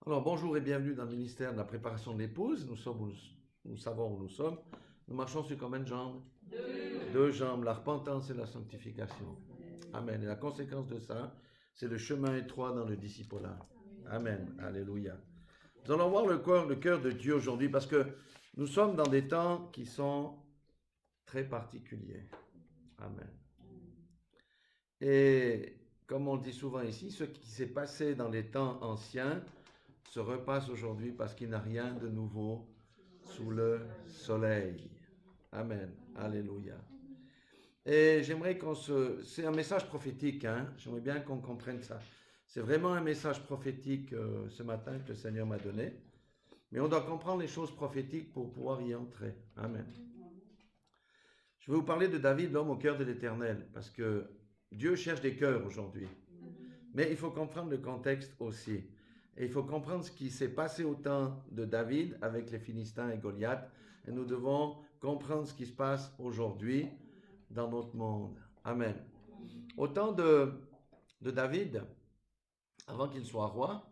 Alors, bonjour et bienvenue dans le ministère de la préparation de l'épouse. Nous savons où nous sommes. Nous marchons sur combien de jambes? Deux jambes, la repentance et la sanctification. Amen. Et la conséquence de ça, c'est le chemin étroit dans le discipulat. Amen. Alléluia. Nous allons voir le cœur de Dieu aujourd'hui parce que nous sommes dans des temps qui sont très particuliers. Amen. Et comme on le dit souvent ici, ce qui s'est passé dans les temps anciens se repasse aujourd'hui parce qu'il n'y a rien de nouveau sous le soleil. Amen. Alléluia. Et j'aimerais C'est un message prophétique, hein? J'aimerais bien qu'on comprenne ça. C'est vraiment un message prophétique ce matin que le Seigneur m'a donné. Mais on doit comprendre les choses prophétiques pour pouvoir y entrer. Amen. Je vais vous parler de David, l'homme au cœur de l'Éternel, parce que Dieu cherche des cœurs aujourd'hui. Mais il faut comprendre le contexte aussi. Et il faut comprendre ce qui s'est passé au temps de David avec les Philistins et Goliath. Et nous devons comprendre ce qui se passe aujourd'hui dans notre monde. Amen. Au temps de David, avant qu'il soit roi,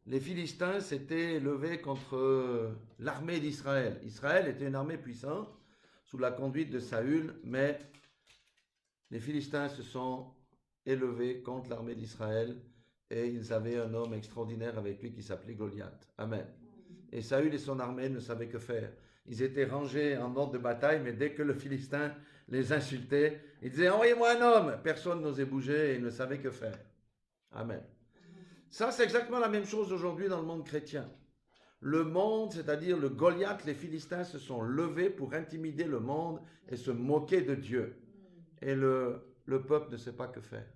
les Philistins s'étaient levés contre l'armée d'Israël. Israël était une armée puissante sous la conduite de Saül, mais les Philistins se sont élevés contre l'armée d'Israël et ils avaient un homme extraordinaire avec lui qui s'appelait Goliath. Amen. Et Saül et son armée ne savaient que faire. Ils étaient rangés en ordre de bataille, mais dès que le Philistin les insultait, ils disaient « Envoyez-moi un homme !» Personne n'osait bouger et ils ne savaient que faire. Amen. Ça, c'est exactement la même chose aujourd'hui dans le monde chrétien. Le monde, c'est-à-dire le Goliath, les Philistins se sont levés pour intimider le monde et se moquer de Dieu. Et le peuple ne sait pas que faire.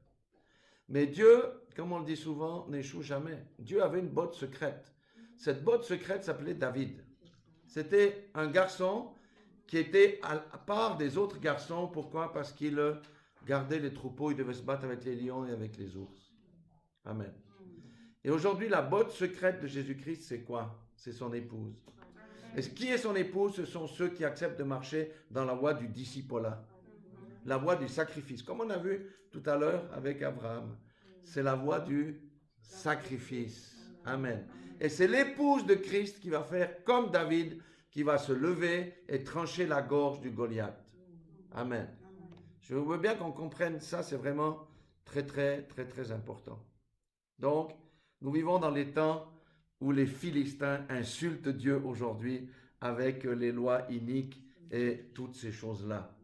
Mais Dieu, comme on le dit souvent, n'échoue jamais. Dieu avait une botte secrète. Cette botte secrète s'appelait David. C'était un garçon qui était à part des autres garçons. Pourquoi? Parce qu'il gardait les troupeaux, il devait se battre avec les lions et avec les ours. Amen. Et aujourd'hui, la botte secrète de Jésus-Christ, c'est quoi? C'est son épouse. Et qui est son épouse? Ce sont ceux qui acceptent de marcher dans la voie du discipulat, la voie du sacrifice. Comme on a vu tout à l'heure avec Abraham, c'est la voie du sacrifice. Amen. Et c'est l'épouse de Christ qui va faire comme David, qui va se lever et trancher la gorge du Goliath. Amen. Je veux bien qu'on comprenne ça, c'est vraiment très, très, très, très important. Donc, nous vivons dans les temps où les Philistins insultent Dieu aujourd'hui avec les lois iniques et toutes ces choses-là.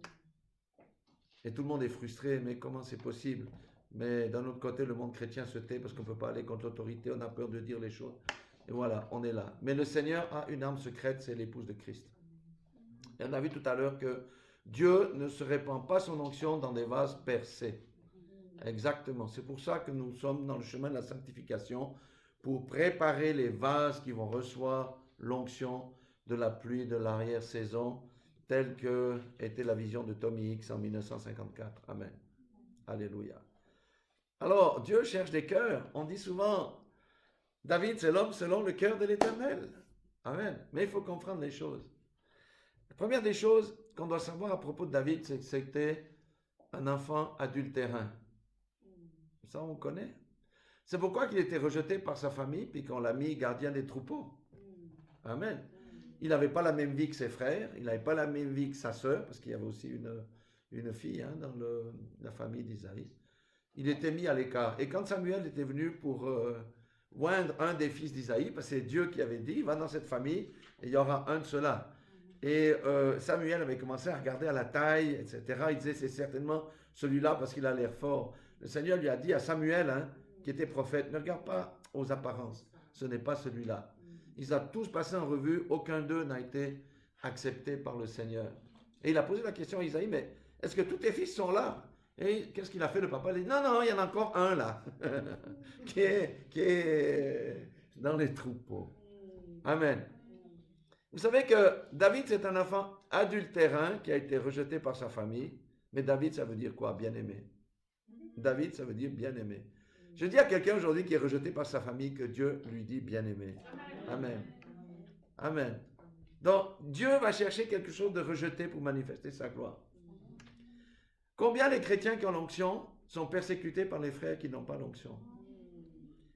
Et tout le monde est frustré, mais comment c'est possible? Mais d'un autre côté, le monde chrétien se tait parce qu'on ne peut pas aller contre l'autorité, on a peur de dire les choses. Et voilà, on est là. Mais le Seigneur a une arme secrète, c'est l'épouse de Christ. Et on a vu tout à l'heure que Dieu ne se répand pas son onction dans des vases percés. Exactement. C'est pour ça que nous sommes dans le chemin de la sanctification, pour préparer les vases qui vont recevoir l'onction de la pluie de l'arrière-saison, telle que était la vision de Tommy Hicks en 1954. Amen. Alléluia. Alors, Dieu cherche des cœurs. On dit souvent, David, c'est l'homme selon le cœur de l'Éternel. Amen. Mais il faut comprendre les choses. La première des choses qu'on doit savoir à propos de David, c'est que c'était un enfant adultérin. Ça, on connaît. C'est pourquoi qu'il était rejeté par sa famille, puis qu'on l'a mis gardien des troupeaux. Amen. Il n'avait pas la même vie que ses frères, il n'avait pas la même vie que sa sœur, parce qu'il y avait aussi une fille dans la famille d'Isaïe. Il était mis à l'écart. Et quand Samuel était venu pour oindre un des fils d'Isaïe, parce que c'est Dieu qui avait dit, va dans cette famille, et il y aura un de ceux-là. Et Samuel avait commencé à regarder à la taille, etc. Il disait, c'est certainement celui-là parce qu'il a l'air fort. Le Seigneur lui a dit à Samuel, qui était prophète, ne regarde pas aux apparences, ce n'est pas celui-là. Ils ont tous passé en revue, aucun d'eux n'a été accepté par le Seigneur. Et il a posé la question à Isaïe, mais est-ce que tous tes fils sont là? Et qu'est-ce qu'il a fait le papa? Il a dit, non, il y en a encore un là, qui est dans les troupeaux. Amen. Vous savez que David, c'est un enfant adultérin qui a été rejeté par sa famille. Mais David, ça veut dire quoi? Bien-aimé. David, ça veut dire bien-aimé. Je dis à quelqu'un aujourd'hui qui est rejeté par sa famille que Dieu lui dit bien-aimé. Amen. Amen. Donc, Dieu va chercher quelque chose de rejeté pour manifester sa gloire. Combien les chrétiens qui ont l'onction sont persécutés par les frères qui n'ont pas l'onction?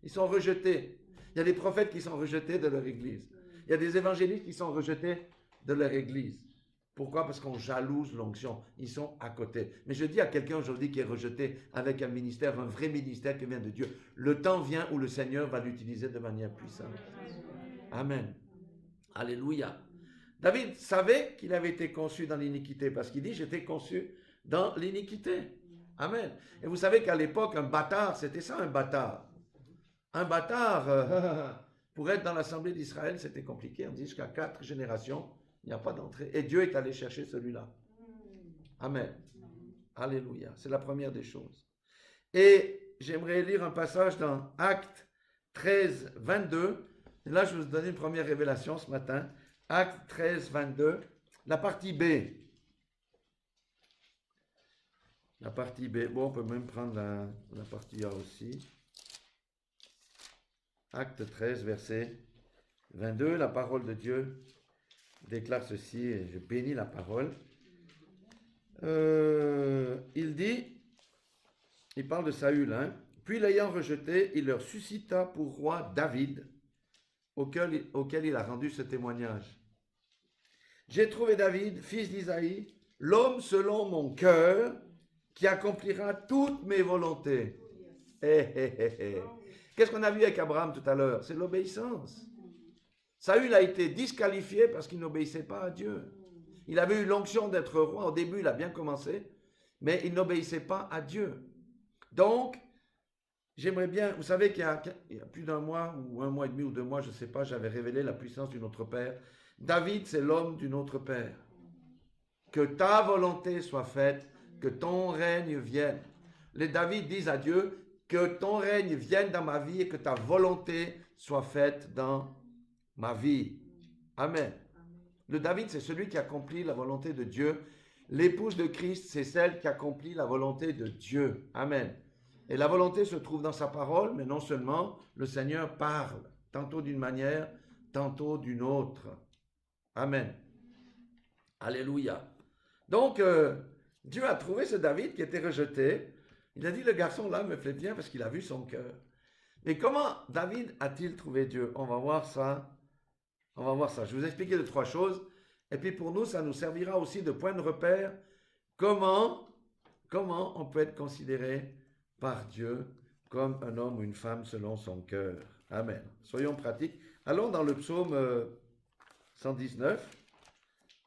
Ils sont rejetés. Il y a des prophètes qui sont rejetés de leur église. Il y a des évangélistes qui sont rejetés de leur église. Pourquoi? Parce qu'on jalouse l'onction. Ils sont à côté. Mais je dis à quelqu'un aujourd'hui qui est rejeté avec un ministère, un vrai ministère qui vient de Dieu, le temps vient où le Seigneur va l'utiliser de manière puissante. Amen. Alléluia. David savait qu'il avait été conçu dans l'iniquité parce qu'il dit, j'étais conçu dans l'iniquité. Amen. Et vous savez qu'à l'époque, un bâtard, c'était ça un bâtard. Un bâtard, pour être dans l'assemblée d'Israël, c'était compliqué. On dit jusqu'à 4 générations, il n'y a pas d'entrée. Et Dieu est allé chercher celui-là. Amen. Alléluia. C'est la première des choses. Et j'aimerais lire un passage dans Actes 13, 22. Et là, je vais vous donner une première révélation ce matin. Actes 13, 22. La partie B. La partie B. Bon, on peut même prendre la partie A aussi. Acte 13, verset 22. La parole de Dieu déclare ceci, et je bénis la parole. Il parle de Saül, hein. Puis l'ayant rejeté, il leur suscita pour roi David, auquel il a rendu ce témoignage. J'ai trouvé David, fils d'Isaïe, l'homme selon mon cœur, qui accomplira toutes mes volontés. Qu'est-ce qu'on a vu avec Abraham tout à l'heure? C'est l'obéissance. Saül a été disqualifié parce qu'il n'obéissait pas à Dieu. Il avait eu l'onction d'être roi. Au début, il a bien commencé, mais il n'obéissait pas à Dieu. Donc, j'aimerais bien, vous savez qu'il y a plus d'un mois, ou un mois et demi, ou 2 mois, je ne sais pas, j'avais révélé la puissance du Notre Père. David, c'est l'homme du Notre Père. Que ta volonté soit faite, que ton règne vienne. Les David disent à Dieu, que ton règne vienne dans ma vie et que ta volonté soit faite dans ma vie. Amen. Le David, c'est celui qui accomplit la volonté de Dieu. L'épouse de Christ, c'est celle qui accomplit la volonté de Dieu. Amen. Et la volonté se trouve dans sa parole, mais non seulement, le Seigneur parle, tantôt d'une manière, tantôt d'une autre. Amen. Alléluia. Donc, Dieu a trouvé ce David qui était rejeté. Il a dit, le garçon là me plaît bien parce qu'il a vu son cœur. Mais comment David a-t-il trouvé Dieu? On va voir ça. On va voir ça. Je vais vous expliquer 2-3 choses. Et puis pour nous, ça nous servira aussi de point de repère. Comment on peut être considéré par Dieu comme un homme ou une femme selon son cœur. Amen. Soyons pratiques. Allons dans le psaume 119.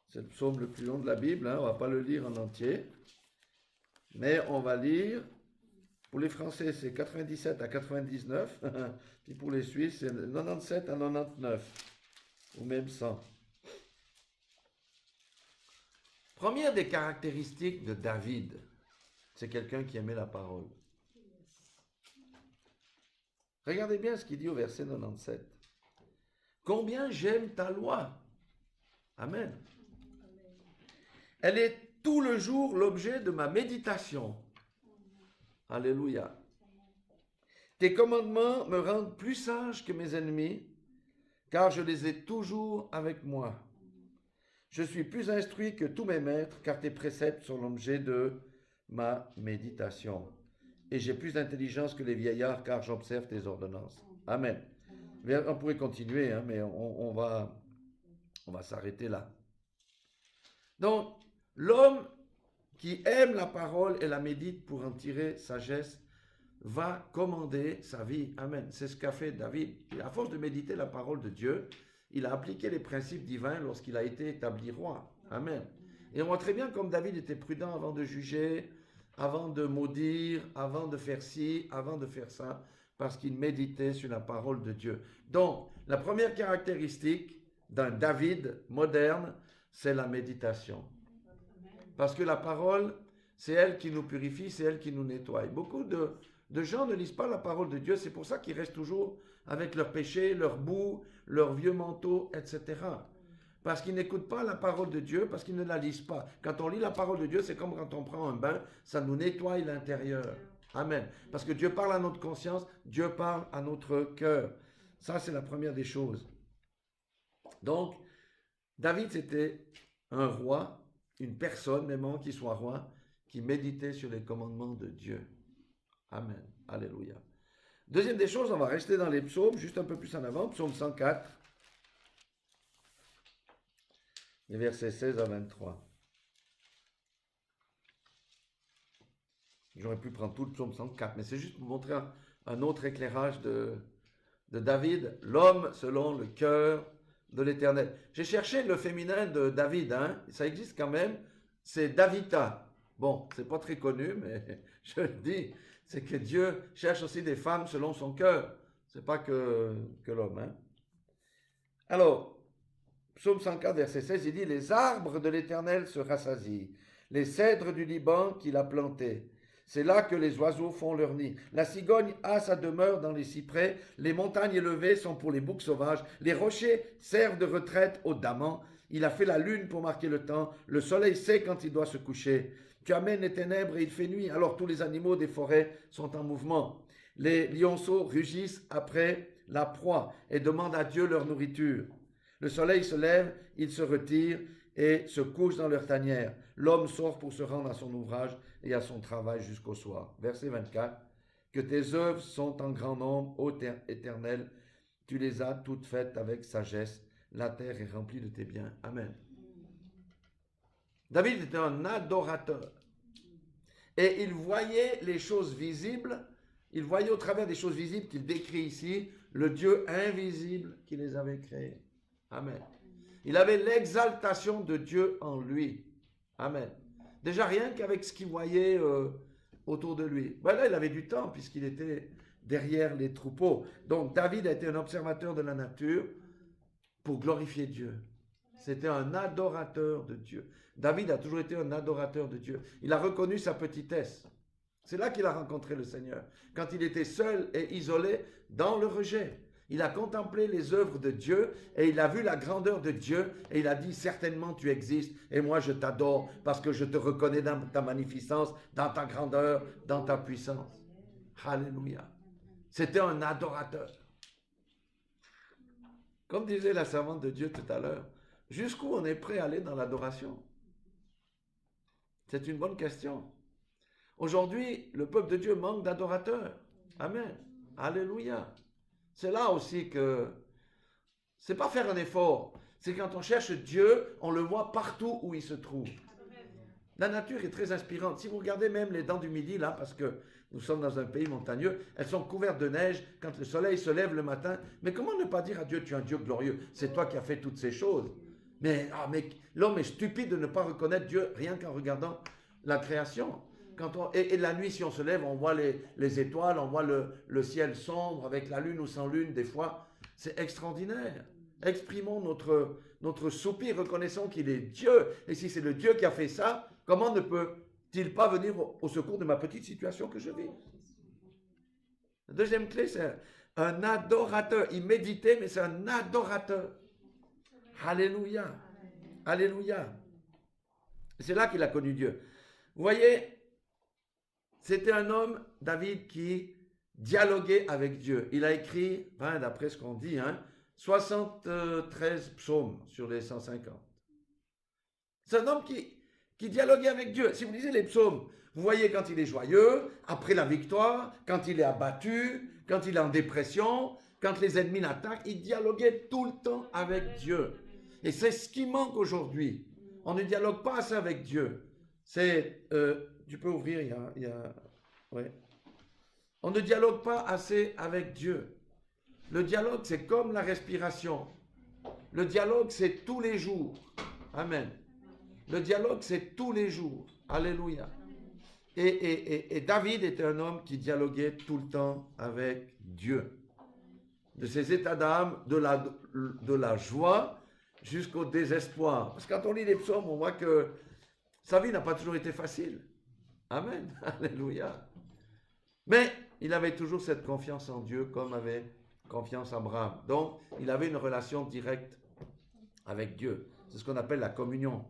C'est le psaume le plus long de la Bible. Hein. On ne va pas le lire en entier. Mais on va lire. Pour les Français, c'est 97 à 99. Puis pour les Suisses, c'est 97 à 99. Ou même 100. Première des caractéristiques de David, c'est quelqu'un qui aimait la parole. Regardez bien ce qu'il dit au verset 97. Combien j'aime ta loi. Amen. Elle est tout le jour l'objet de ma méditation. Alléluia. Tes commandements me rendent plus sage que mes ennemis, car je les ai toujours avec moi. Je suis plus instruit que tous mes maîtres, car tes préceptes sont l'objet de ma méditation. Et j'ai plus d'intelligence que les vieillards, car j'observe tes ordonnances. Amen. On pourrait continuer, hein, mais on va s'arrêter là. Donc, l'homme qui aime la parole et la médite pour en tirer sagesse va commander sa vie. Amen. C'est ce qu'a fait David. Et à force de méditer la parole de Dieu, il a appliqué les principes divins lorsqu'il a été établi roi. Amen. Et on voit très bien comme David était prudent avant de juger, avant de maudire, avant de faire ci, avant de faire ça, parce qu'il méditait sur la parole de Dieu. Donc, la première caractéristique d'un David moderne, c'est la méditation. Parce que la parole, c'est elle qui nous purifie, c'est elle qui nous nettoie. Beaucoup de gens ne lisent pas la parole de Dieu, c'est pour ça qu'ils restent toujours avec leurs péchés, leurs boue, leurs vieux manteaux, etc. Parce qu'ils n'écoutent pas la parole de Dieu, parce qu'ils ne la lisent pas. Quand on lit la parole de Dieu, c'est comme quand on prend un bain, ça nous nettoie l'intérieur. Amen. Parce que Dieu parle à notre conscience, Dieu parle à notre cœur. Ça, c'est la première des choses. Donc, David, c'était un roi, une personne, même qui soit roi, qui méditait sur les commandements de Dieu. Amen. Alléluia. Deuxième des choses, on va rester dans les psaumes, juste un peu plus en avant, psaume 104, les versets 16 à 23. J'aurais pu prendre tout le psaume 104, mais c'est juste pour montrer un autre éclairage de David, l'homme selon le cœur de l'Éternel. J'ai cherché le féminin de David, hein, ça existe quand même, c'est Davita. Bon, c'est pas très connu, mais je le dis, c'est que Dieu cherche aussi des femmes selon son cœur. C'est pas que l'homme. Hein. Alors, psaume 104, verset 16, il dit, les arbres de l'Éternel se rassasient, les cèdres du Liban qu'il a plantés. C'est là que les oiseaux font leur nid. La cigogne a sa demeure dans les cyprès, les montagnes élevées sont pour les boucs sauvages, les rochers servent de retraite aux damans. Il a fait la lune pour marquer le temps, le soleil sait quand il doit se coucher. Tu amènes les ténèbres et il fait nuit, alors tous les animaux des forêts sont en mouvement. Les lionceaux rugissent après la proie et demandent à Dieu leur nourriture. Le soleil se lève, ils se retirent et se couchent dans leur tanière. L'homme sort pour se rendre à son ouvrage et à son travail jusqu'au soir. Verset 24. Que tes œuvres sont en grand nombre, ô Éternel, tu les as toutes faites avec sagesse. La terre est remplie de tes biens. Amen. David était un adorateur. Et il voyait les choses visibles, il voyait au travers des choses visibles qu'il décrit ici, le Dieu invisible qui les avait créées. Amen. Il avait l'exaltation de Dieu en lui. Amen. Déjà rien qu'avec ce qu'il voyait autour de lui. Ben là, il avait du temps puisqu'il était derrière les troupeaux. Donc David a été un observateur de la nature pour glorifier Dieu. C'était un adorateur de Dieu. David a toujours été un adorateur de Dieu. Il a reconnu sa petitesse. C'est là qu'il a rencontré le Seigneur. Quand il était seul et isolé dans le rejet. Il a contemplé les œuvres de Dieu et il a vu la grandeur de Dieu et il a dit certainement tu existes et moi je t'adore parce que je te reconnais dans ta magnificence, dans ta grandeur, dans ta puissance. Alléluia. C'était un adorateur. Comme disait la servante de Dieu tout à l'heure, jusqu'où on est prêt à aller dans l'adoration? C'est une bonne question. Aujourd'hui, le peuple de Dieu manque d'adorateurs. Amen. Alléluia. C'est là aussi que c'est pas faire un effort. C'est quand on cherche Dieu, on le voit partout où il se trouve. La nature est très inspirante. Si vous regardez même les dents du midi, là, parce que nous sommes dans un pays montagneux, elles sont couvertes de neige quand le soleil se lève le matin. Mais comment ne pas dire à Dieu, tu es un Dieu glorieux, c'est toi qui as fait toutes ces choses. Mais l'homme est stupide de ne pas reconnaître Dieu rien qu'en regardant la création. Et la nuit, si on se lève, on voit les étoiles, on voit le ciel sombre avec la lune ou sans lune, des fois. C'est extraordinaire. Exprimons notre soupir, reconnaissons qu'il est Dieu. Et si c'est le Dieu qui a fait ça, comment ne peut-il pas venir au secours de ma petite situation que je vis? La deuxième clé, c'est un adorateur. Il méditait, mais c'est un adorateur. Alléluia. Alléluia. C'est là qu'il a connu Dieu. Vous voyez, c'était un homme, David, qui dialoguait avec Dieu. Il a écrit, d'après ce qu'on dit, 73 psaumes sur les 150. C'est un homme qui dialoguait avec Dieu. Si vous lisez les psaumes, vous voyez quand il est joyeux, après la victoire, quand il est abattu, quand il est en dépression, quand les ennemis l'attaquent, il dialoguait tout le temps avec Dieu. Et c'est ce qui manque aujourd'hui. On ne dialogue pas assez avec Dieu. Tu peux ouvrir, ouais. On ne dialogue pas assez avec Dieu. Le dialogue, c'est comme la respiration. Le dialogue, c'est tous les jours. Amen. Le dialogue, c'est tous les jours. Alléluia. Et David était un homme qui dialoguait tout le temps avec Dieu. De ses états d'âme, de la joie jusqu'au désespoir. Parce que quand on lit les psaumes, on voit que sa vie n'a pas toujours été facile. Amen. Alléluia. Mais il avait toujours cette confiance en Dieu comme avait confiance Abraham. Donc, il avait une relation directe avec Dieu. C'est ce qu'on appelle la communion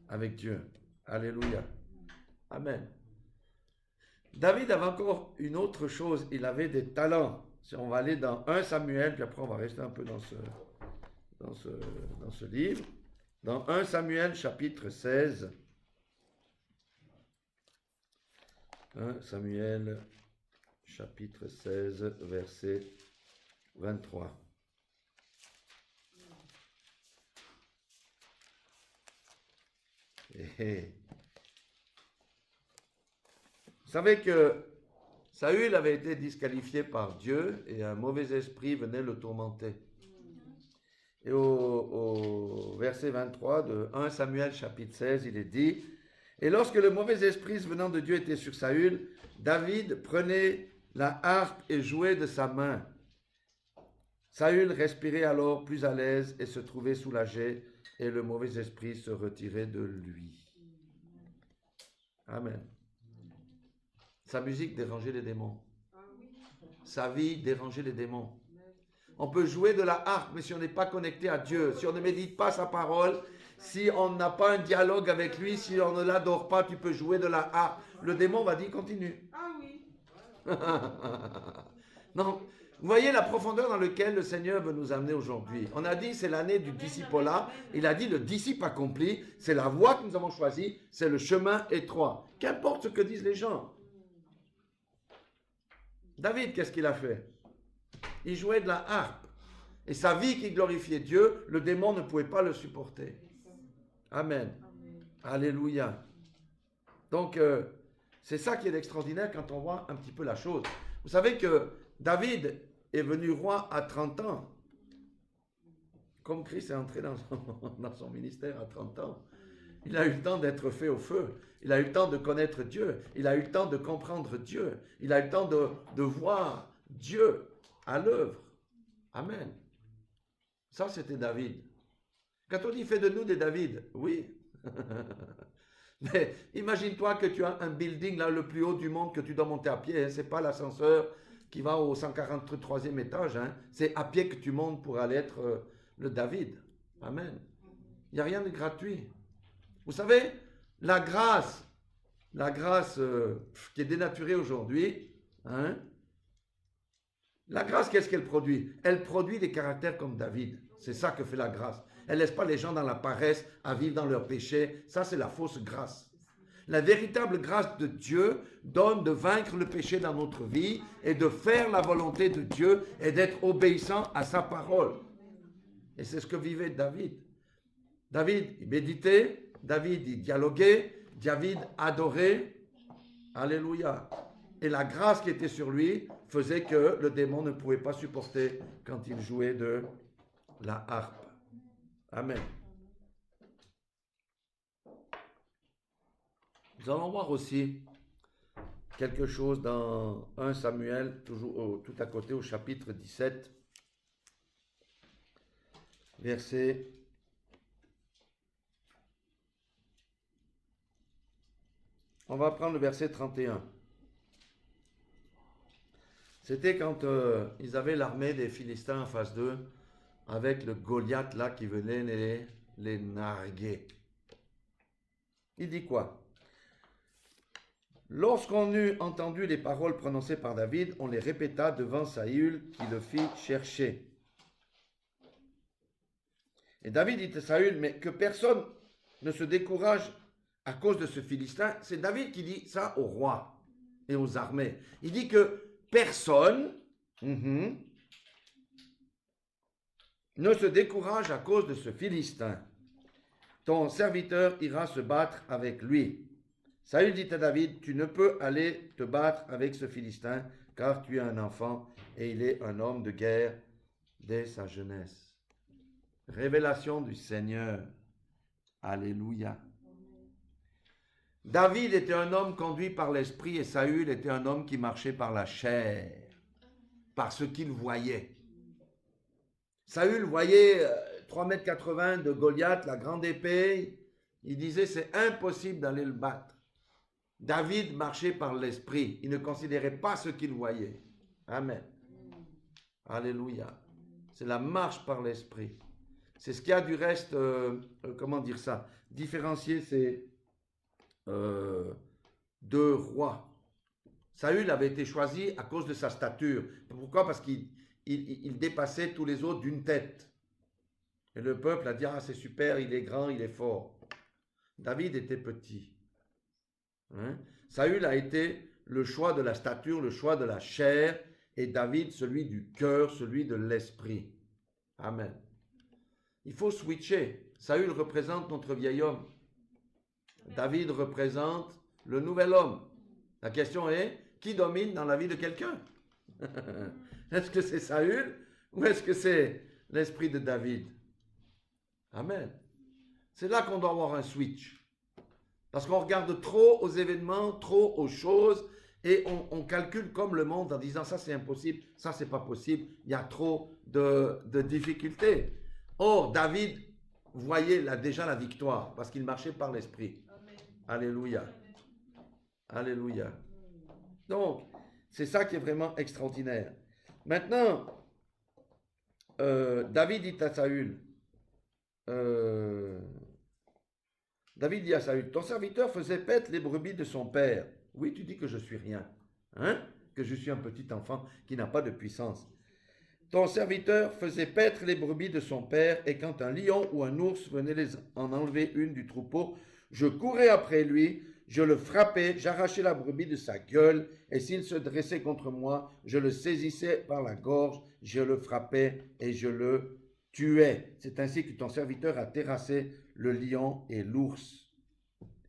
avec Dieu. Alléluia. Amen. David avait encore une autre chose. Il avait des talents. Si on va aller dans 1 Samuel, puis après on va rester un peu dans ce livre. Dans 1 Samuel chapitre 16. 1 Samuel chapitre 16, verset 23. Et vous savez que Saül avait été disqualifié par Dieu et un mauvais esprit venait le tourmenter. Et au verset 23 de 1 Samuel chapitre 16, il est dit: « Et lorsque le mauvais esprit venant de Dieu était sur Saül, David prenait la harpe et jouait de sa main. Saül respirait alors plus à l'aise et se trouvait soulagé, et le mauvais esprit se retirait de lui. » Amen. Sa musique dérangeait les démons. Sa vie dérangeait les démons. On peut jouer de la harpe, mais si on n'est pas connecté à Dieu, si on ne médite pas sa parole, si on n'a pas un dialogue avec lui, si on ne l'adore pas, tu peux jouer de la harpe. Le démon va dire continue. Ah oui. Non, vous voyez la profondeur dans laquelle le Seigneur veut nous amener aujourd'hui. On a dit c'est l'année du discipolat. Il a dit le disciple accompli, c'est la voie que nous avons choisie, c'est le chemin étroit. Qu'importe ce que disent les gens. David, qu'est-ce qu'il a fait? Il jouait de la harpe. Et sa vie qui glorifiait Dieu, le démon ne pouvait pas le supporter. Amen. Alléluia. Donc, c'est ça qui est extraordinaire quand on voit un petit peu la chose. Vous savez que David est venu roi à 30 ans. Comme Christ est entré dans son ministère à 30 ans. Il a eu le temps d'être fait au feu. Il a eu le temps de connaître Dieu. Il a eu le temps de comprendre Dieu. Il a eu le temps de voir Dieu à l'œuvre. Amen. Ça, c'était David. Quand on dit fait de nous des David, oui. Mais imagine-toi que tu as un building là le plus haut du monde que tu dois monter à pied. Hein. Ce n'est pas l'ascenseur qui va au 143e étage. Hein. C'est à pied que tu montes pour aller être le David. Amen. Il n'y a rien de gratuit. Vous savez, la grâce qui est dénaturée aujourd'hui, hein, la grâce, qu'est-ce qu'elle produit? Elle produit des caractères comme David. C'est ça que fait la grâce. Elle ne laisse pas les gens dans la paresse à vivre dans leur péché. Ça, c'est la fausse grâce. La véritable grâce de Dieu donne de vaincre le péché dans notre vie et de faire la volonté de Dieu et d'être obéissant à sa parole. Et c'est ce que vivait David. David, il méditait. David, il dialoguait. David adorait. Alléluia. Et la grâce qui était sur lui faisait que le démon ne pouvait pas supporter quand il jouait de la harpe. Amen. Nous allons voir aussi quelque chose dans 1 Samuel, toujours tout à côté au chapitre 17, verset 'On va prendre le verset 31. C'était quand ils avaient l'armée des Philistins en face d'eux, avec le Goliath là qui venait les narguer. Il dit quoi? Lorsqu'on eut entendu les paroles prononcées par David, on les répéta devant Saül qui le fit chercher. Et David dit à Saül, mais que personne ne se décourage à cause de ce Philistin. C'est David qui dit ça au roi et aux armées. Il dit que personne ne se décourage à cause de ce Philistin. Ton serviteur ira se battre avec lui. Saül dit à David, tu ne peux aller te battre avec ce Philistin, car tu es un enfant et il est un homme de guerre dès sa jeunesse. Révélation du Seigneur. Alléluia. David était un homme conduit par l'esprit et Saül était un homme qui marchait par la chair, par ce qu'il voyait. Saül voyait 3,80 m de Goliath, la grande épée. Il disait c'est impossible d'aller le battre. David marchait par l'esprit. Il ne considérait pas ce qu'il voyait. Amen. Alléluia. C'est la marche par l'esprit. C'est ce qu'il y a du reste, comment dire ça, différencier ces deux rois. Saül avait été choisi à cause de sa stature. Pourquoi? Parce qu'il dépassait tous les autres d'une tête. Et le peuple a dit, ah c'est super, il est grand, il est fort. David était petit. Hein? Saül a été le choix de la stature, le choix de la chair, et David celui du cœur, celui de l'esprit. Amen. Il faut switcher. Saül représente notre vieil homme. David représente le nouvel homme. La question est, qui domine dans la vie de quelqu'un? Est-ce que c'est Saül ou est-ce que c'est l'esprit de David? Amen. C'est là qu'on doit avoir un switch. Parce qu'on regarde trop aux événements, trop aux choses, et on calcule comme le monde en disant ça c'est impossible, ça c'est pas possible, il y a trop de difficultés. Or, David voyait déjà la victoire, parce qu'il marchait par l'esprit. Alléluia. Alléluia. Donc, c'est ça qui est vraiment extraordinaire. Maintenant, David dit à Saül, David dit à Saül, ton serviteur faisait paître les brebis de son père. Oui, tu dis que je suis rien, hein? Que je suis un petit enfant qui n'a pas de puissance. Ton serviteur faisait paître les brebis de son père, et quand un lion ou un ours venait en enlever une du troupeau, je courais après lui, je le frappais, j'arrachais la brebis de sa gueule, et s'il se dressait contre moi, je le saisissais par la gorge, je le frappais et je le tuais. C'est ainsi que ton serviteur a terrassé le lion et l'ours.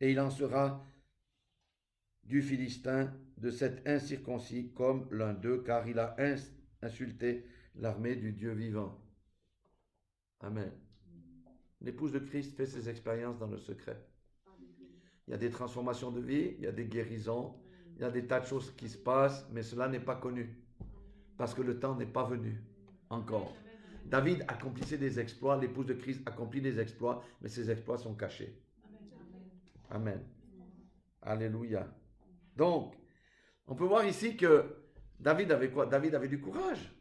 Et il en sera du Philistin, de cet incirconcis, comme l'un d'eux, car il a insulté l'armée du Dieu vivant. Amen. L'épouse de Christ fait ses expériences dans le secret. Il y a des transformations de vie, il y a des guérisons, il y a des tas de choses qui se passent, mais cela n'est pas connu, parce que le temps n'est pas venu encore. David accomplissait des exploits, l'épouse de Christ accomplit des exploits, mais ces exploits sont cachés. Amen. Alléluia. Donc, on peut voir ici que David avait quoi? David avait du courage.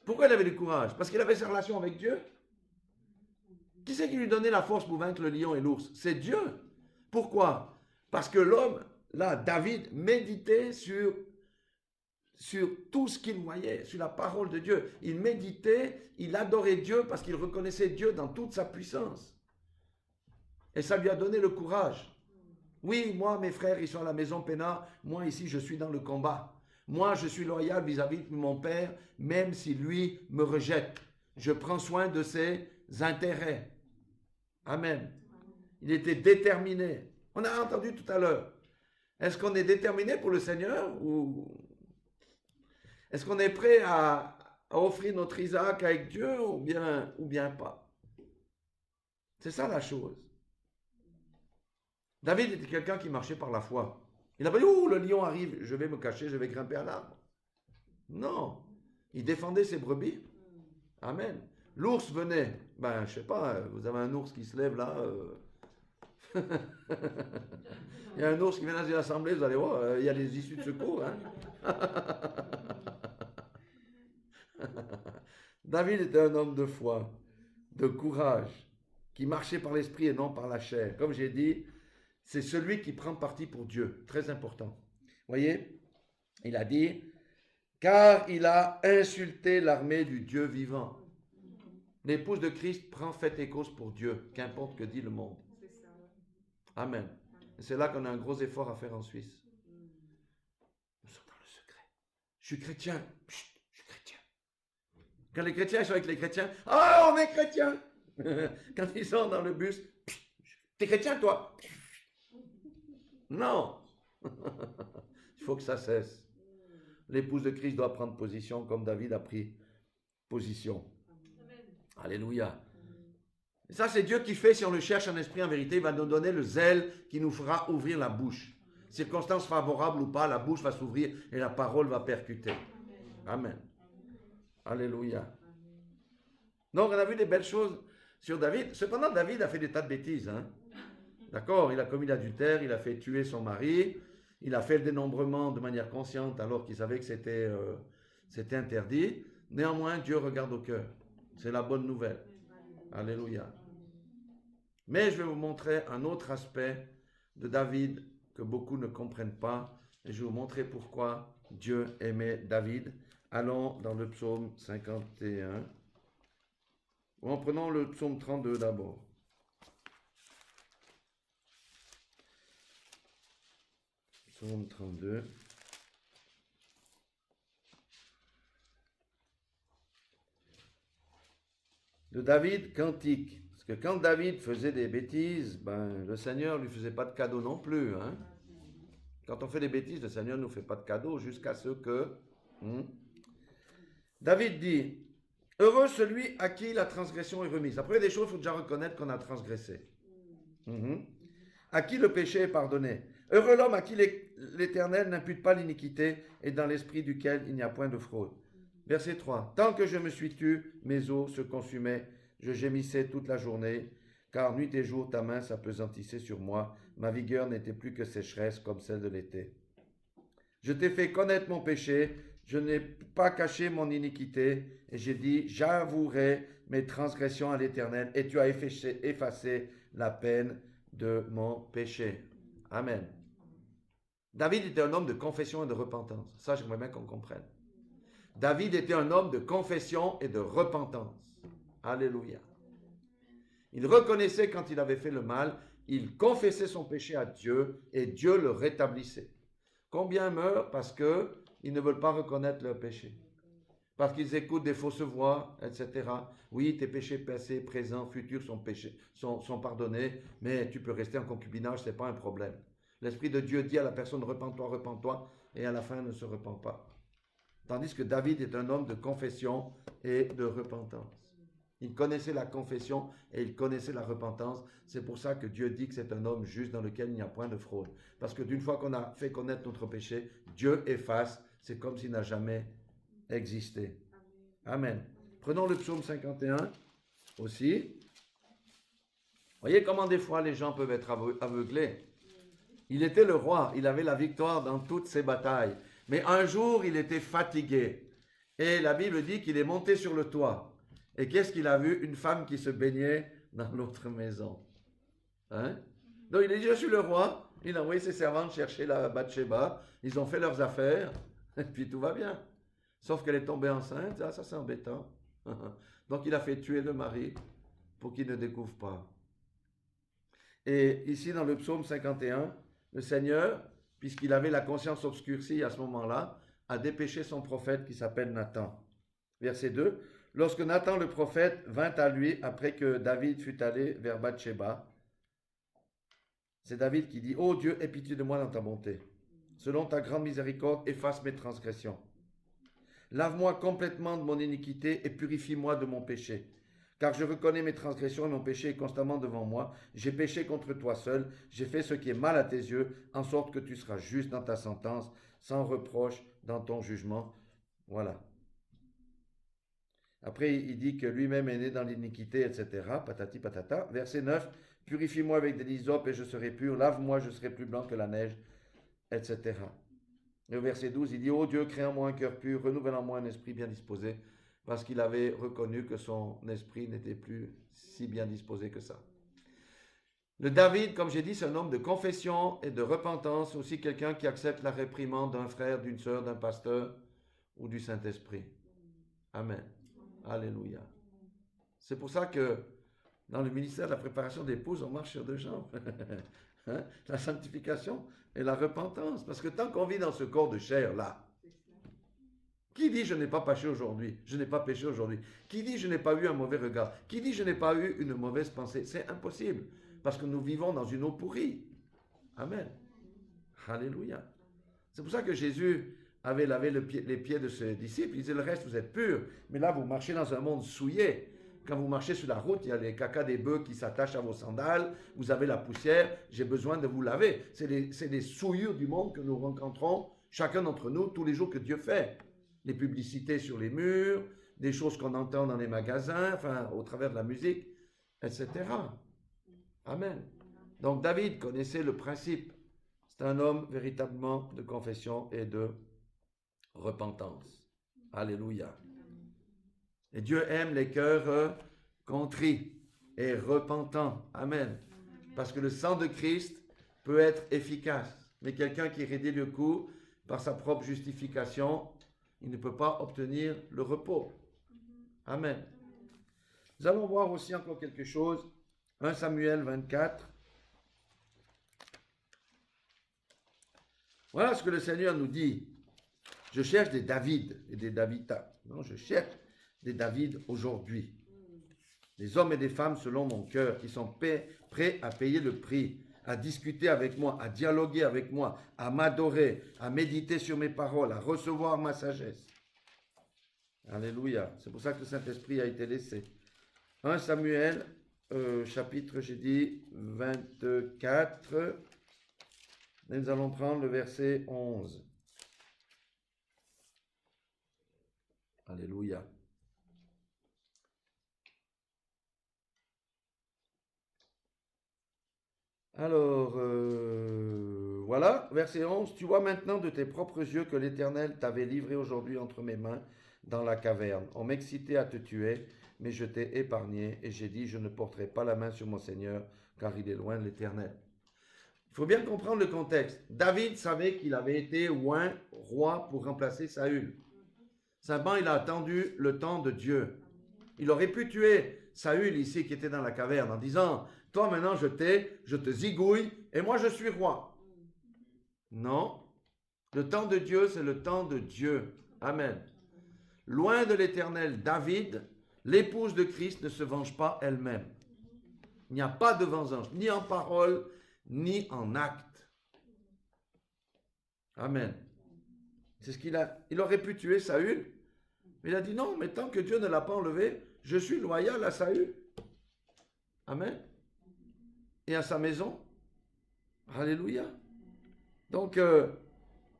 Pourquoi il avait du courage? Parce qu'il avait sa relation avec Dieu. Qui c'est qui lui donnait la force pour vaincre le lion et l'ours? C'est Dieu. Pourquoi? Parce que l'homme, là, David, méditait sur tout ce qu'il voyait, sur la parole de Dieu. Il méditait, il adorait Dieu parce qu'il reconnaissait Dieu dans toute sa puissance. Et ça lui a donné le courage. Oui, moi, mes frères, ils sont à la maison Pénard. Moi, ici, je suis dans le combat. Moi, je suis loyal vis-à-vis de mon père, même si lui me rejette. Je prends soin de ses intérêts. Amen. Il était déterminé. On a entendu tout à l'heure. Est-ce qu'on est déterminé pour le Seigneur ou est-ce qu'on est prêt à offrir notre Isaac avec Dieu ou bien pas? C'est ça la chose. David était quelqu'un qui marchait par la foi. Il n'a pas dit, oh, le lion arrive, je vais me cacher, je vais grimper à l'arbre. Non. Il défendait ses brebis. Amen. L'ours venait. Ben, je sais pas, vous avez un ours qui se lève là. Il y a un ours qui vient dans une assemblée, vous allez voir, il y a les issues de secours. Hein? David était un homme de foi, de courage, qui marchait par l'esprit et non par la chair. Comme j'ai dit, c'est celui qui prend parti pour Dieu. Très important. Voyez, il a dit, car il a insulté l'armée du Dieu vivant. L'épouse de Christ prend fait et cause pour Dieu, qu'importe que dit le monde. Amen. Et c'est là qu'on a un gros effort à faire en Suisse. Nous sommes dans le secret. Je suis chrétien. Chut, je suis chrétien. Quand les chrétiens sont avec les chrétiens, ah, on est chrétien. Quand ils sont dans le bus, t'es chrétien toi? Non. Il faut que ça cesse. L'épouse de Christ doit prendre position comme David a pris position. Amen. Alléluia. Et ça, c'est Dieu qui fait, si on le cherche en esprit, en vérité, il va nous donner le zèle qui nous fera ouvrir la bouche. Circonstances favorables ou pas, la bouche va s'ouvrir et la parole va percuter. Amen. Alléluia. Donc, on a vu des belles choses sur David. Cependant, David a fait des tas de bêtises. Hein? D'accord? Il a commis l'adultère, il a fait tuer son mari, il a fait le dénombrement de manière consciente alors qu'il savait que c'était interdit. Néanmoins, Dieu regarde au cœur. C'est la bonne nouvelle. Alléluia. Mais je vais vous montrer un autre aspect de David que beaucoup ne comprennent pas. Et je vais vous montrer pourquoi Dieu aimait David. Allons dans le psaume 51. Ou en prenant le psaume 32 d'abord. Psaume 32. De David, cantique. Parce que quand David faisait des bêtises, le Seigneur ne lui faisait pas de cadeau non plus. Hein. Quand on fait des bêtises, le Seigneur ne nous fait pas de cadeau jusqu'à ce que... David dit, heureux celui à qui la transgression est remise. Après, il y a des choses, il faut déjà reconnaître qu'on a transgressé. À qui le péché est pardonné. Heureux l'homme à qui l'Éternel n'impute pas l'iniquité et dans l'esprit duquel il n'y a point de fraude. Verset 3. Tant que je me suis tu, mes os se consumaient, je gémissais toute la journée, car nuit et jour ta main s'appesantissait sur moi, ma vigueur n'était plus que sécheresse comme celle de l'été. Je t'ai fait connaître mon péché, je n'ai pas caché mon iniquité, et j'ai dit, j'avouerai mes transgressions à l'Éternel, et tu as effacé la peine de mon péché. Amen. David était un homme de confession et de repentance. Ça, j'aimerais bien qu'on comprenne. David était un homme de confession et de repentance. Alléluia. Il reconnaissait quand il avait fait le mal, il confessait son péché à Dieu et Dieu le rétablissait. Combien meurent parce qu'ils ne veulent pas reconnaître leur péché? Parce qu'ils écoutent des fausses voix, etc. Oui, tes péchés passés, présents, futurs sont pardonnés, mais tu peux rester en concubinage, ce n'est pas un problème. L'Esprit de Dieu dit à la personne, repens-toi, et à la fin, ne se repent pas. Tandis que David est un homme de confession et de repentance. Il connaissait la confession et il connaissait la repentance. C'est pour ça que Dieu dit que c'est un homme juste dans lequel il n'y a point de fraude. Parce que d'une fois qu'on a fait connaître notre péché, Dieu efface. C'est comme s'il n'a jamais existé. Amen. Prenons le psaume 51 aussi. Voyez comment des fois les gens peuvent être aveuglés. Il était le roi, il avait la victoire dans toutes ses batailles. Mais un jour, il était fatigué. Et la Bible dit qu'il est monté sur le toit. Et qu'est-ce qu'il a vu? Une femme qui se baignait dans l'autre maison. Hein? Donc il a dit, je suis le roi. Il a envoyé ses servantes chercher la Bathsheba. Ils ont fait leurs affaires. Et puis tout va bien. Sauf qu'elle est tombée enceinte. Ah, ça c'est embêtant. Donc il a fait tuer le mari pour qu'il ne découvre pas. Et ici dans le psaume 51, le Seigneur, puisqu'il avait la conscience obscurcie à ce moment-là, a dépêché son prophète qui s'appelle Nathan. Verset 2. Lorsque Nathan le prophète vint à lui après que David fut allé vers Bathsheba, c'est David qui dit, « Ô Dieu, aie pitié de moi dans ta bonté. Selon ta grande miséricorde, efface mes transgressions. Lave-moi complètement de mon iniquité et purifie-moi de mon péché. Car je reconnais mes transgressions et mon péché est constamment devant moi. J'ai péché contre toi seul. J'ai fait ce qui est mal à tes yeux, en sorte que tu seras juste dans ta sentence, sans reproche dans ton jugement. » Voilà. Après, il dit que lui-même est né dans l'iniquité, etc. Patati patata. Verset 9. Purifie-moi avec de l'hysope et je serai pur. Lave-moi, je serai plus blanc que la neige, etc. Et au verset 12, il dit, ô Dieu, crée en moi un cœur pur, renouvelle en moi un esprit bien disposé, parce qu'il avait reconnu que son esprit n'était plus si bien disposé que ça. Le David, comme j'ai dit, c'est un homme de confession et de repentance, aussi quelqu'un qui accepte la réprimande d'un frère, d'une sœur, d'un pasteur ou du Saint-Esprit. Amen. Alléluia. C'est pour ça que dans le ministère de la préparation d'épouse, on marche sur deux jambes. Hein? La sanctification et la repentance. Parce que tant qu'on vit dans ce corps de chair là, qui dit je n'ai pas péché aujourd'hui? Je n'ai pas péché aujourd'hui. Qui dit je n'ai pas eu un mauvais regard? Qui dit je n'ai pas eu une mauvaise pensée? C'est impossible. Parce que nous vivons dans une eau pourrie. Amen. Alléluia. C'est pour ça que Jésus avait lavé les pieds de ses disciples. Il disait le reste vous êtes purs. Mais là vous marchez dans un monde souillé. Quand vous marchez sur la route, il y a les caca des bœufs qui s'attachent à vos sandales, vous avez la poussière, j'ai besoin de vous laver. C'est les souillures du monde que nous rencontrons, chacun d'entre nous, tous les jours que Dieu fait. Les publicités sur les murs, des choses qu'on entend dans les magasins, enfin, au travers de la musique, etc. Amen. Donc David connaissait le principe. C'est un homme véritablement de confession et de repentance. Alléluia. Et Dieu aime les cœurs contrits et repentants. Amen. Parce que le sang de Christ peut être efficace. Mais quelqu'un qui raidit le coup par sa propre justification, il ne peut pas obtenir le repos. Amen. Nous allons voir aussi encore quelque chose. 1 Samuel 24. Voilà ce que le Seigneur nous dit. Je cherche des David et des Davidas. Non, je cherche des David aujourd'hui. Des hommes et des femmes selon mon cœur, qui sont prêts à payer le prix, à discuter avec moi, à dialoguer avec moi, à m'adorer, à méditer sur mes paroles, à recevoir ma sagesse. Alléluia. C'est pour ça que le Saint-Esprit a été laissé. 1 Samuel, chapitre, j'ai dit, 24. Et nous allons prendre le verset 11. Alléluia. Alors, voilà, verset 11. Tu vois maintenant de tes propres yeux que l'Éternel t'avait livré aujourd'hui entre mes mains dans la caverne. On m'excitait à te tuer, mais je t'ai épargné et j'ai dit, je ne porterai pas la main sur mon Seigneur, car il est loin de l'Éternel. Il faut bien comprendre le contexte. David savait qu'il avait été oint roi pour remplacer Saül. Simplement, il a attendu le temps de Dieu. Il aurait pu tuer Saül ici qui était dans la caverne en disant, toi maintenant je te zigouille et moi je suis roi. Non, le temps de Dieu c'est le temps de Dieu. Amen. Loin de l'Éternel, David, l'épouse de Christ ne se venge pas elle-même. Il n'y a pas de vengeance, ni en parole, ni en acte. Amen. C'est ce qu'il a. Il aurait pu tuer Saül, mais il a dit non, mais tant que Dieu ne l'a pas enlevé, je suis loyal à Saül. Amen. Et à sa maison. Alléluia. Donc,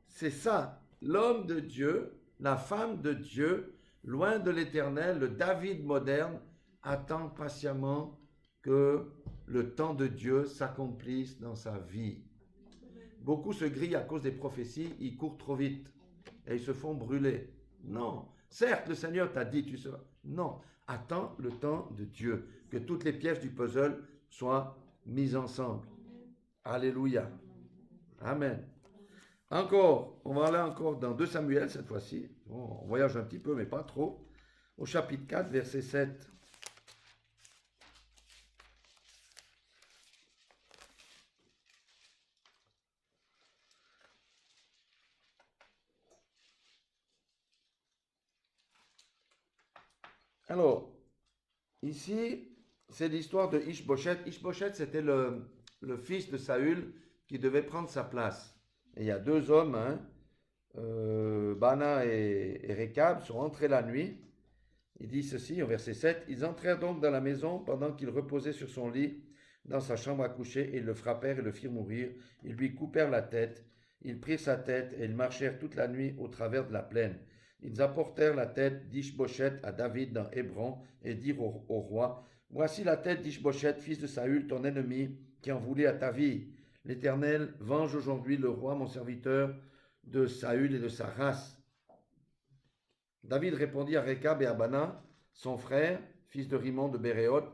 c'est ça. L'homme de Dieu, la femme de Dieu, loin de l'Éternel, le David moderne, attend patiemment que le temps de Dieu s'accomplisse dans sa vie. Beaucoup se grillent à cause des prophéties, ils courent trop vite et ils se font brûler. Non. Certes, le Seigneur t'a dit, tu seras. Non. Attends le temps de Dieu, que toutes les pièces du puzzle soient mises ensemble. Alléluia. Amen. Encore, on va aller encore dans 2 Samuel cette fois-ci. Bon, on voyage un petit peu, mais pas trop. Au chapitre 4, verset 7. Alors, ici, c'est l'histoire de Ishbosheth. Ishbosheth, c'était le fils de Saül qui devait prendre sa place. Et il y a deux hommes, hein, Bana et Rekab, sont entrés la nuit. Il dit ceci au verset 7. Ils entrèrent donc dans la maison pendant qu'il reposait sur son lit dans sa chambre à coucher, et ils le frappèrent et le firent mourir. Ils lui coupèrent la tête. Ils prirent sa tête et ils marchèrent toute la nuit au travers de la plaine. Ils apportèrent la tête d'Ishbosheth à David dans Hébron et dirent au roi, voici la tête d'Ishbosheth, fils de Saül, ton ennemi, qui en voulait à ta vie. L'Éternel venge aujourd'hui le roi, mon serviteur, de Saül et de sa race. David répondit à Rekab et à Bana, son frère, fils de Rimon de Béréoth,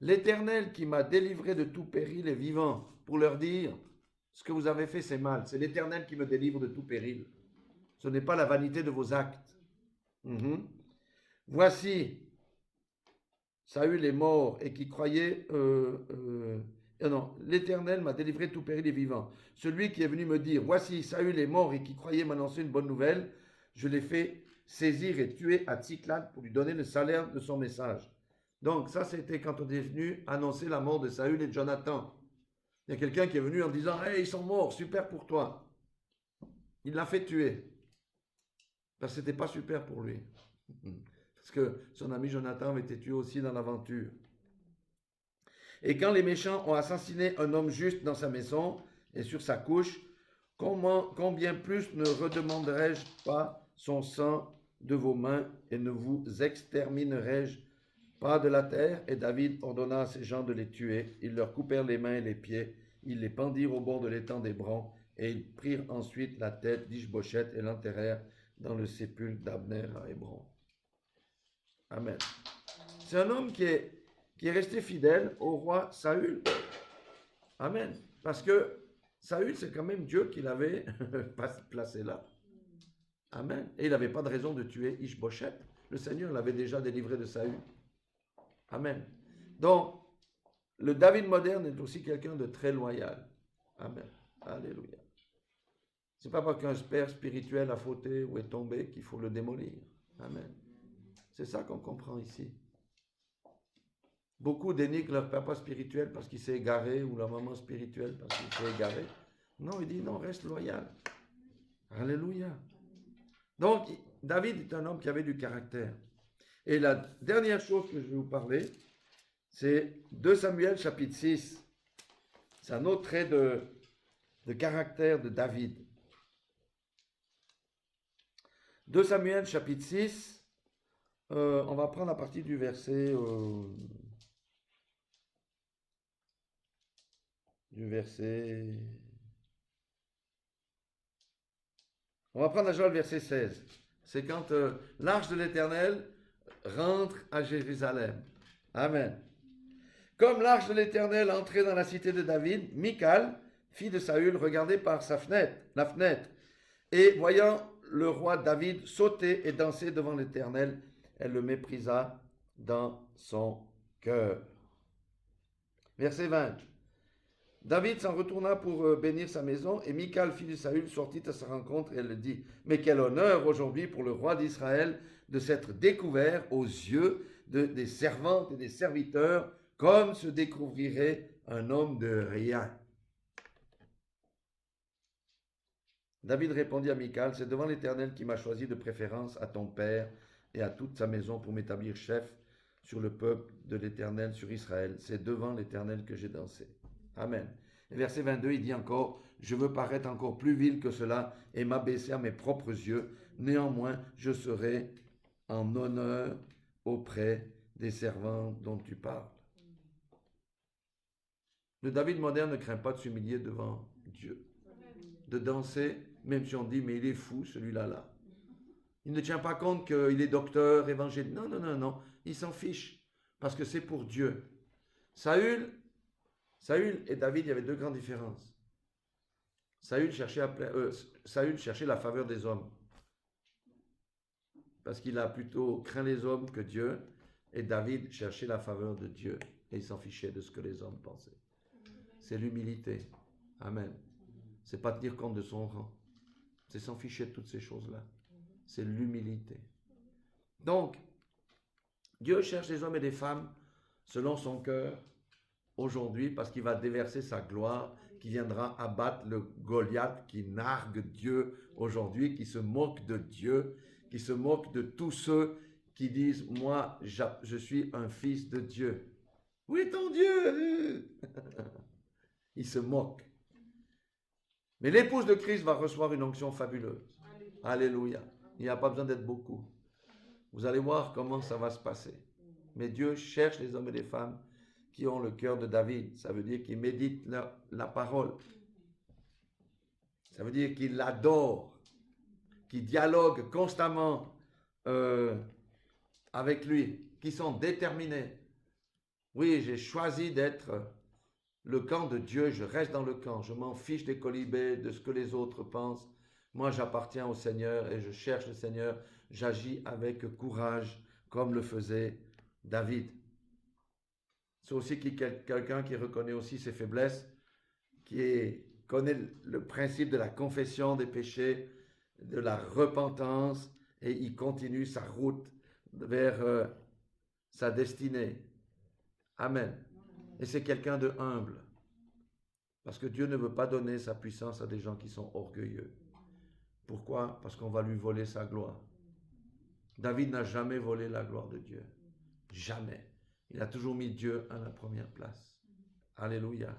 l'Éternel qui m'a délivré de tout péril est vivant, pour leur dire, ce que vous avez fait c'est mal, c'est l'Éternel qui me délivre de tout péril. Ce n'est pas la vanité de vos actes. Voici, Saül est mort et qui croyait... non, l'Éternel m'a délivré de tout péril et vivant. Celui qui est venu me dire, voici, Saül est mort et qui croyait m'annoncer une bonne nouvelle, je l'ai fait saisir et tuer à Tsiklag pour lui donner le salaire de son message. Donc ça, c'était quand on est venu annoncer la mort de Saül et de Jonathan. Il y a quelqu'un qui est venu en disant, hey, ils sont morts, super pour toi. Il l'a fait tuer. Parce que ce n'était pas super pour lui. Parce que son ami Jonathan avait été tué aussi dans l'aventure. Et quand les méchants ont assassiné un homme juste dans sa maison et sur sa couche, combien plus ne redemanderai-je pas son sang de vos mains et ne vous exterminerai-je pas de la terre? Et David ordonna à ses gens de les tuer. Ils leur coupèrent les mains et les pieds. Ils les pendirent au bord de l'étang d'Hébron. Et ils prirent ensuite la tête d'Ishbosheth et l'enterrèrent dans le sépulcre d'Abner à Hébron. Amen. C'est un homme qui est resté fidèle au roi Saül. Amen. Parce que Saül, c'est quand même Dieu qui l'avait placé là. Amen. Et il n'avait pas de raison de tuer Ishbosheth. Le Seigneur l'avait déjà délivré de Saül. Amen. Donc, le David moderne est aussi quelqu'un de très loyal. Amen. Alléluia. C'est pas parce qu'un père spirituel a fauté ou est tombé qu'il faut le démolir. Amen. C'est ça qu'on comprend ici. Beaucoup dénigrent leur papa spirituel parce qu'il s'est égaré ou leur maman spirituelle parce qu'il s'est égaré. Non, il dit non, reste loyal. Alléluia. Donc, David est un homme qui avait du caractère. Et la dernière chose que je vais vous parler, c'est 2 Samuel chapitre 6. C'est un autre trait de caractère de David. 2 Samuel chapitre 6, on va prendre à partir du verset... On va prendre déjà le verset 16. C'est quand l'arche de l'Éternel rentre à Jérusalem. Amen. Comme l'arche de l'Éternel entrait dans la cité de David, Michal, fille de Saül, regardait par la fenêtre, et voyant le roi David sauter et danser devant l'Éternel, elle le méprisa dans son cœur. Verset 20. David s'en retourna pour bénir sa maison, et Michal, fille de Saül, sortit à sa rencontre, et elle le dit, « Mais quel honneur aujourd'hui pour le roi d'Israël de s'être découvert aux yeux des servantes et des serviteurs, comme se découvrirait un homme de rien. » David répondit à Michal, « C'est devant l'Éternel qui m'a choisi de préférence à ton père et à toute sa maison pour m'établir chef sur le peuple de l'Éternel, sur Israël. C'est devant l'Éternel que j'ai dansé. » Amen. Et verset 22, il dit encore, « Je veux paraître encore plus vil que cela et m'abaisser à mes propres yeux. Néanmoins, je serai en honneur auprès des servants dont tu parles. » Le David moderne ne craint pas de s'humilier devant Dieu, de danser, même si on dit, mais il est fou celui-là là. Il ne tient pas compte qu'il est docteur, évangéliste. Non, non, non, non. Il s'en fiche, parce que c'est pour Dieu. Saül et David, il y avait 2 grandes différences. Saül cherchait la faveur des hommes, parce qu'il a plutôt craint les hommes que Dieu, et David cherchait la faveur de Dieu, et il s'en fichait de ce que les hommes pensaient. C'est l'humilité. Amen. C'est pas tenir compte de son rang. C'est s'en ficher de toutes ces choses-là. C'est l'humilité. Donc, Dieu cherche des hommes et des femmes selon son cœur aujourd'hui parce qu'il va déverser sa gloire qui viendra abattre le Goliath qui nargue Dieu aujourd'hui, qui se moque de Dieu, qui se moque de tous ceux qui disent « Moi, je suis un fils de Dieu. » Où est ton Dieu? Il se moque. Mais l'épouse de Christ va recevoir une onction fabuleuse. Alléluia. Il n'y a pas besoin d'être beaucoup. Vous allez voir comment ça va se passer. Mais Dieu cherche les hommes et les femmes qui ont le cœur de David. Ça veut dire qu'ils méditent la parole. Ça veut dire qu'ils l'adorent, qu'ils dialoguent constamment avec lui, qui sont déterminés. Oui, j'ai choisi d'être le camp de Dieu, je reste dans le camp, je m'en fiche des colibés, de ce que les autres pensent. Moi, j'appartiens au Seigneur et je cherche le Seigneur. J'agis avec courage, comme le faisait David. C'est aussi quelqu'un qui reconnaît aussi ses faiblesses, qui connaît le principe de la confession des péchés, de la repentance, et il continue sa route vers sa destinée. Amen. Et c'est quelqu'un de humble. Parce que Dieu ne veut pas donner sa puissance à des gens qui sont orgueilleux. Pourquoi? Parce qu'on va lui voler sa gloire. David n'a jamais volé la gloire de Dieu. Jamais. Il a toujours mis Dieu à la première place. Alléluia.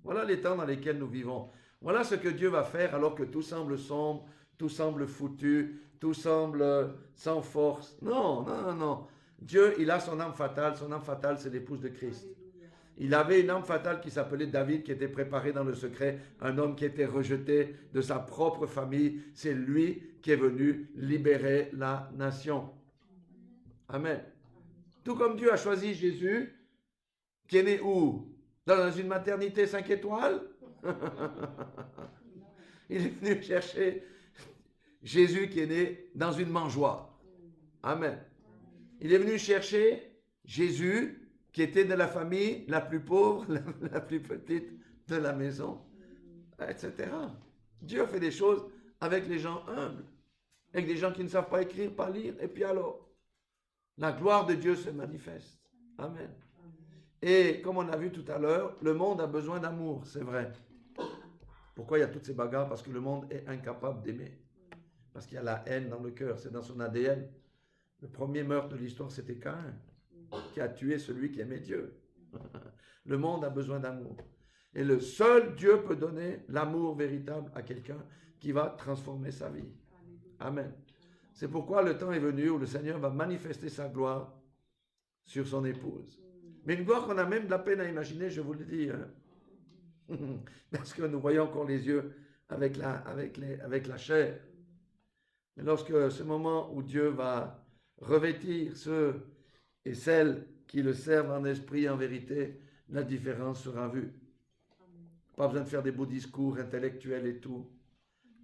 Voilà les temps dans lesquels nous vivons. Voilà ce que Dieu va faire alors que tout semble sombre, tout semble foutu, tout semble sans force. Non, non, non, non. Dieu, il a son âme fatale. Son âme fatale, c'est l'épouse de Christ. Il avait une âme fatale qui s'appelait David, qui était préparé dans le secret, un homme qui était rejeté de sa propre famille. C'est lui qui est venu libérer la nation. Amen. Tout comme Dieu a choisi Jésus, qui est né où? Dans une maternité 5 étoiles. Il est venu chercher Jésus qui est né dans une mangeoire. Amen. Il est venu chercher Jésus qui était de la famille la plus pauvre, la plus petite de la maison, etc. Dieu a fait des choses avec les gens humbles, avec des gens qui ne savent pas écrire, pas lire, et puis alors, la gloire de Dieu se manifeste. Amen. Et comme on a vu tout à l'heure, le monde a besoin d'amour, c'est vrai. Pourquoi il y a toutes ces bagarres? Parce que le monde est incapable d'aimer. Parce qu'il y a la haine dans le cœur, c'est dans son ADN. Le premier meurtre de l'histoire, c'était Caïn, qui a tué celui qui aimait Dieu. Le monde a besoin d'amour. Et le seul Dieu peut donner l'amour véritable à quelqu'un qui va transformer sa vie. Amen. C'est pourquoi le temps est venu où le Seigneur va manifester sa gloire sur son épouse. Mais une gloire qu'on a même de la peine à imaginer, je vous le dis. Hein. Parce que nous voyons encore les yeux avec la chair. Mais lorsque ce moment où Dieu va revêtir ceux et celles qui le servent en esprit et en vérité, la différence sera vue. Pas besoin de faire des beaux discours intellectuels et tout.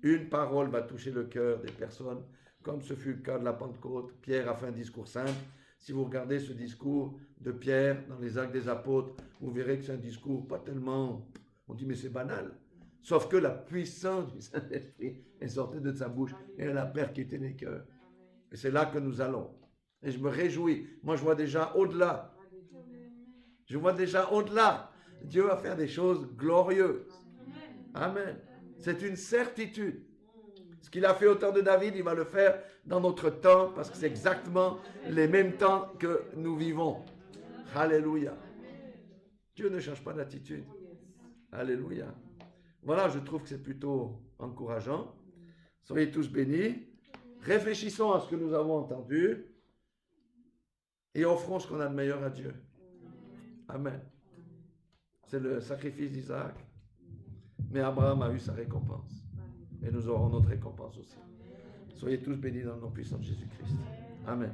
Une parole va toucher le cœur des personnes, comme ce fut le cas de la Pentecôte. Pierre a fait un discours simple. Si vous regardez ce discours de Pierre dans les Actes des Apôtres, vous verrez que c'est un discours pas tellement... On dit mais c'est banal. Sauf que la puissance du Saint-Esprit est sortie de sa bouche et elle a percuté les cœurs. Et c'est là que nous allons. Et je me réjouis. Moi je vois déjà au-delà. Je vois déjà au-delà. Dieu va faire des choses glorieuses. Amen. C'est une certitude. Ce qu'il a fait au temps de David, il va le faire dans notre temps parce que c'est exactement les mêmes temps que nous vivons. Alléluia. Dieu ne change pas d'attitude. Alléluia. Voilà, je trouve que c'est plutôt encourageant. Soyez tous bénis. Réfléchissons à ce que nous avons entendu et offrons ce qu'on a de meilleur à Dieu. Amen. C'est le sacrifice d'Isaac. Mais Abraham a eu sa récompense. Et nous aurons notre récompense aussi. Soyez tous bénis dans le nom puissant de Jésus-Christ. Amen.